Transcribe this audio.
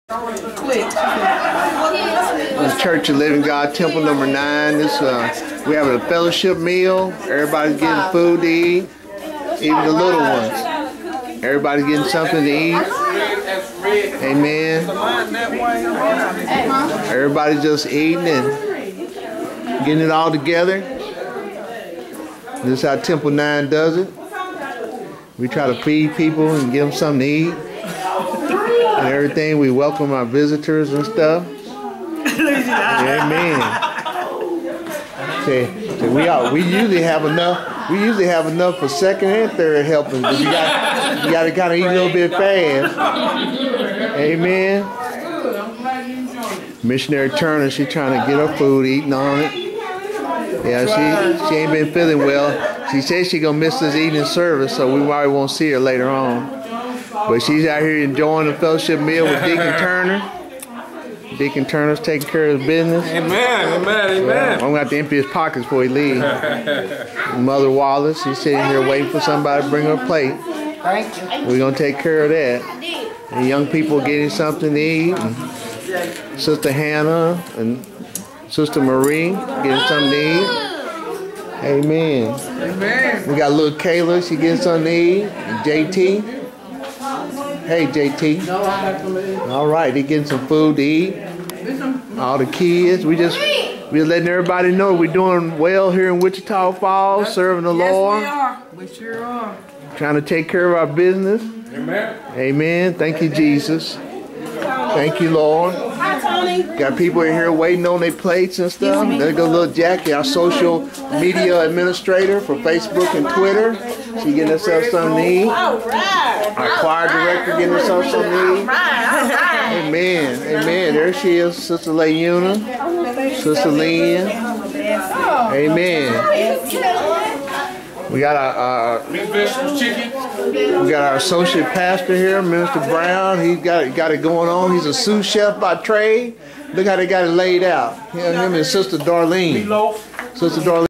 This Church of Living God, Temple number 9. We have a fellowship meal. Everybody's getting food to eat, even the little ones. Everybody's getting something to eat. Amen. Everybody's just eating and getting it all together. This is how Temple 9 does it. We try to feed people and give them something to eat and everything. We welcome our visitors and stuff. Amen. We usually have enough. We usually have enough for second and third helpings, but you got to kind of eat a little bit fast. Amen. Missionary Turner, she's trying to get her food, eating on it. Yeah, she ain't been feeling well. She says she's gonna miss this evening service, so we probably won't see her later on. But she's out here enjoying the fellowship meal with Deacon Turner. Deacon Turner's taking care of his business. Amen, amen, amen. I'm gonna have to empty his pockets before he leaves. Mother Wallace, she's sitting here waiting for somebody to bring her a plate. Thank you. We're gonna take care of that. And young people getting something to eat. And Sister Hannah and Sister Marie getting something to eat. Amen. Amen. We got little Kayla, she getting something to eat. And JT. Hey JT. All right, they getting some food to eat. All the kids, we're letting everybody know we're doing well here in Wichita Falls, serving the Lord. Yes, we are. We sure are. Trying to take care of our business. Amen. Amen. Thank you, Jesus. Thank you, Lord. Hi, Tony. Got people in here waiting on their plates and stuff. There goes little Jackie, our social media administrator for Facebook and Twitter. She getting herself something to eat. Our choir director getting herself something to eat. Amen. Amen. There she is, Sister Layuna. Sister Lynn. Amen. We got our associate pastor here, Minister Brown. He's got it going on. He's a sous chef by trade. Look how they got it laid out. Him and Sister Darlene. Sister Darlene.